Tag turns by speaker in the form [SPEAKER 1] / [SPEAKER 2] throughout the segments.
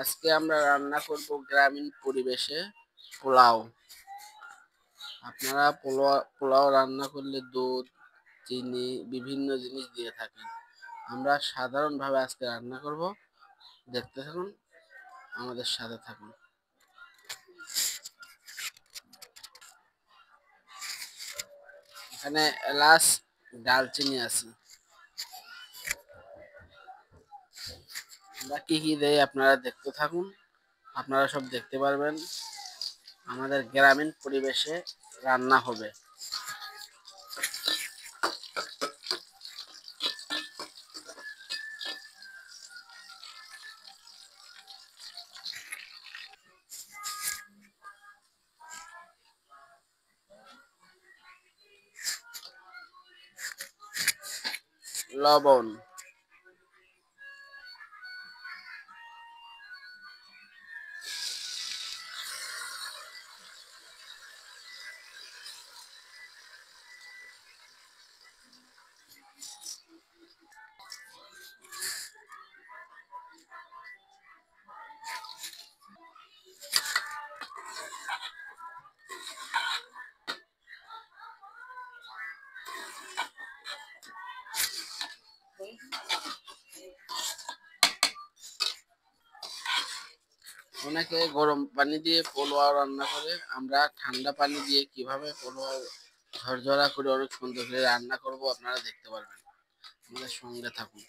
[SPEAKER 1] আজকে আমরা রান্না করব গ্রামীণ পরিবেশে পোলাও। আপনারা পোলাও রান্না করলে দুধ, চিনি বিভিন্ন জিনিস দিয়ে থাকেন। আমরা সাধারণভাবে আজকে রান্না করব। দেখতে থাকুন, আমাদের সাথে থাকুন। এখানে এলাচ, দারচিনি আছে। আমরা কি কি দেই আপনারা দেখতে থাকুন, আপনারা সব দেখতে পারবেন। আমাদের গ্রামীণ পরিবেশে রান্না হবে। লবণ, অনেকে গরম পানি দিয়ে পোলাও রান্না করে। আমরা ঠান্ডা পানি দিয়ে কিভাবে পোলাও ঝরঝরা করে অনেক সুন্দর করে রান্না করব আপনারা দেখতে পারবেন। আমাদের সঙ্গে থাকুন।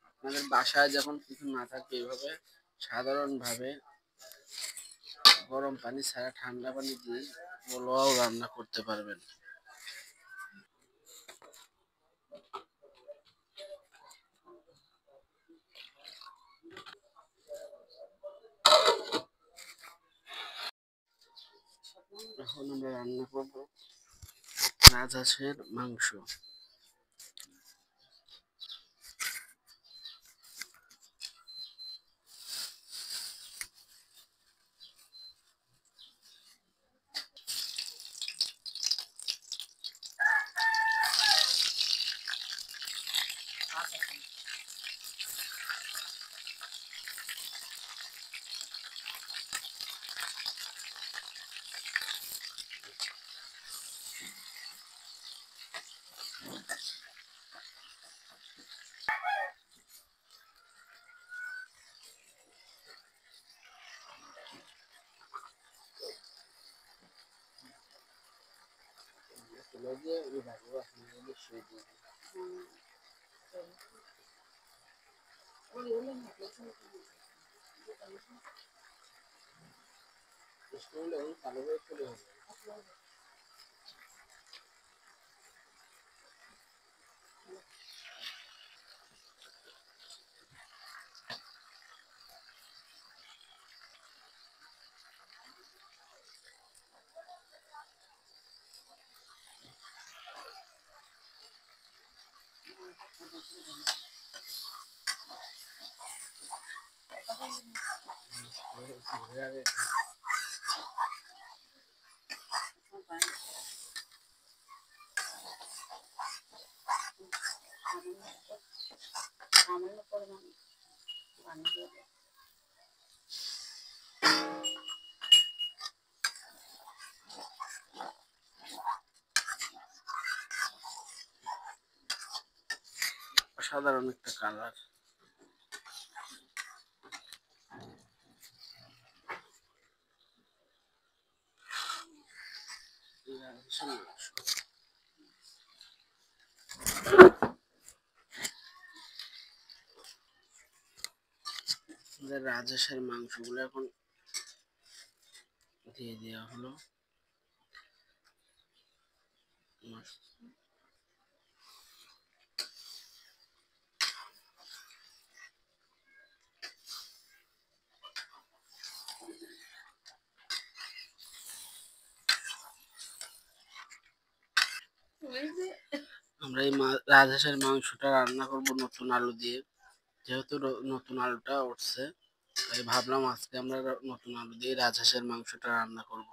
[SPEAKER 1] আপনাদের বাসায় যখন কিছু না থাকে এভাবে সাধারণভাবে গরম পানি ছাড়া ঠান্ডা পানি দিয়ে পোলাও রান্না করতে পারবেন। এখন আমরা রান্না করব রাজহাঁসের মাংস। অসাধারণ একটা কালার। রাজহাঁসের মাংসগুলো এখন দিয়ে দেওয়া হলো। আমরা এই রাজহাঁসের মাংসটা রান্না করব নতুন আলু দিয়ে। যেহেতু নতুন আলুটা উঠছে, তাই ভাবলাম আজকে আমরা নতুন আলু দিয়ে রাজহাঁসের মাংসটা রান্না করব।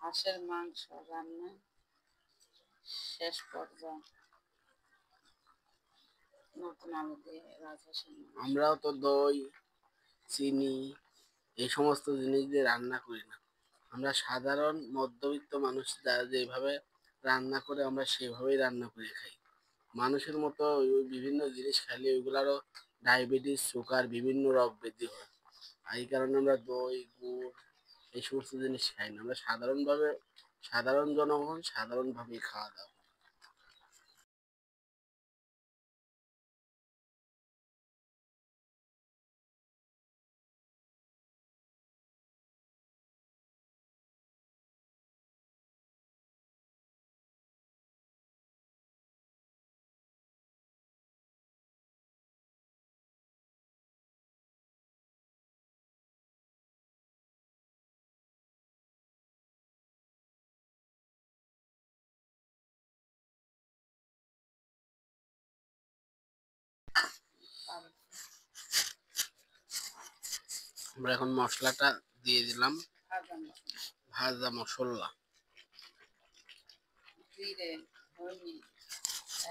[SPEAKER 2] হাঁসের মাংস রান্না শেষ পর্যায়ে নতুন আলু দিয়ে রাজহাঁসের মাংস।
[SPEAKER 1] আমরাও তো দই, চিনি এই সমস্ত জিনিস দিয়ে রান্না করি না। আমরা সাধারণ মধ্যবিত্ত মানুষ যারা যেভাবে রান্না করে আমরা সেভাবেই রান্না করে খাই। মানুষের মতো ওই বিভিন্ন জিনিস খাইলে ওইগুলারও ডায়াবেটিস, সুগার বিভিন্ন রোগ বৃদ্ধি হয়। আর এই কারণে আমরা দই, গুড় এই সমস্ত জিনিস খাই না। আমরা সাধারণভাবে সাধারণ জনগণ সাধারণভাবেই খাওয়া দাওয়া করি। আমরা এখন মশলাটা দিয়ে দিলাম, ভাজা মশলা,
[SPEAKER 2] জিরে, ধনে,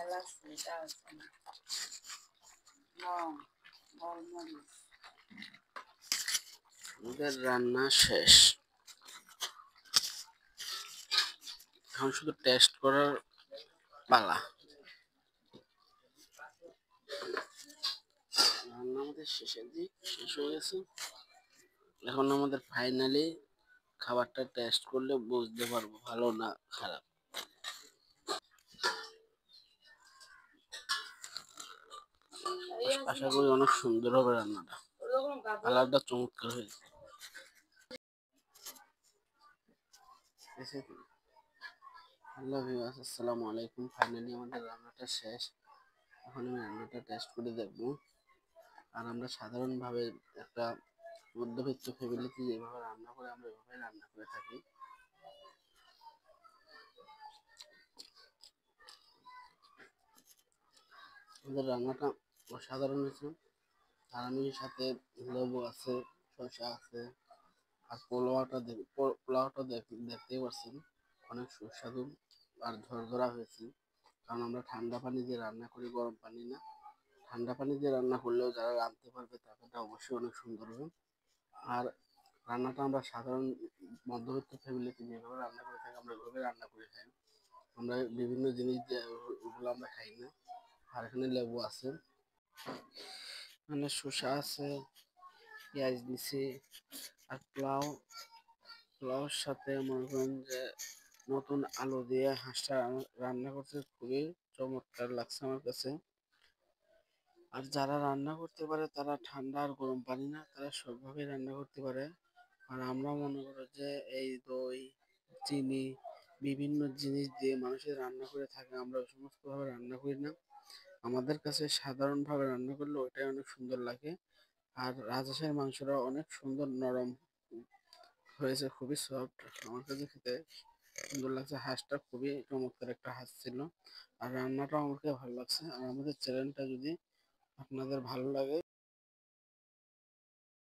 [SPEAKER 2] এলাচি, দারচিনি, লং, গোলমরিচ।
[SPEAKER 1] আমাদের রান্না শেষ। এখন শুধু টেস্ট করার পালা। রান্না আমাদের শেষের দিক, শেষ হয়ে গেছে। এখন আমাদের ফাইনালি খাবারটা টেস্ট করলে বুঝতে পারবো ভালো না খারাপ। আশা করি অনেক সুন্দর হবে রান্নাটা, কালারটা চমৎকার হয়েছে। হ্যালো ভিউয়ার্স, আসসালামু আলাইকুম। ফাইনালি আমাদের রান্নাটা শেষ। এখন আমি রান্নাটা টেস্ট করে দেখবো। আর আমরা সাধারণভাবে একটা মধ্যবিত্ত ফ্যামিলিতে যেভাবে রান্না করে আমরা এভাবে রান্না করে থাকি। আমাদের রান্নাটা অসাধারণ হয়েছে। আর আমি সাথে লেবু আছে, শসা আছে, আর পোলাওটা দেখতেই পাচ্ছেন অনেক সুস্বাদু আর ঝরঝরা হয়েছে। কারণ আমরা ঠান্ডা পানি দিয়ে রান্না করি, গরম পানি না। ঠান্ডা পানি দিয়ে রান্না করলেও যারা রাঁধতে পারবে তাদেরটা অবশ্যই অনেক সুন্দর হবে। আর রান্নাটা আমরা সাধারণ মধ্যবিত্ত ফ্যামিলিতে যেভাবে রান্না করে থাকি আমরা ওইভাবে রান্না করে খাই। আমরা বিভিন্ন জিনিস দিয়ে ওগুলো আমরা খাই না। আর এখানে লেবু আছে, এখানে শসা আছে, পেঁয়াজ দিছি, আর পোলাওর সাথে মনে করেন যে নতুন আলু দিয়ে হাঁসটা রান্না করতে খুবই চমৎকার লাগছে আমার কাছে। আর যারা রান্না করতে পারে তারা ঠান্ডা আর গরম পানি না, তারা সবভাবে রান্না করতে পারে। আর আমরা মনে করি যে এই দই, চিনি বিভিন্ন জিনিস দিয়ে মানুষের রান্না করে থাকে, আমরা ওই সমস্ত ভাবে রান্না করি না। আমাদের কাছে সাধারণভাবে রান্না করলে ওটাই অনেক সুন্দর লাগে। আর রাজহাঁসের মাংসটা অনেক সুন্দর নরম হয়েছে, খুবই সফট। আমার কাছে খেতে সুন্দর লাগছে। হাঁসটা খুবই চমৎকার একটা হাঁস ছিল। আর রান্নাটাও আমাকে ভালো লাগছে। আর আমাদের চ্যানেলটা যদি আপনাদের ভালো লাগে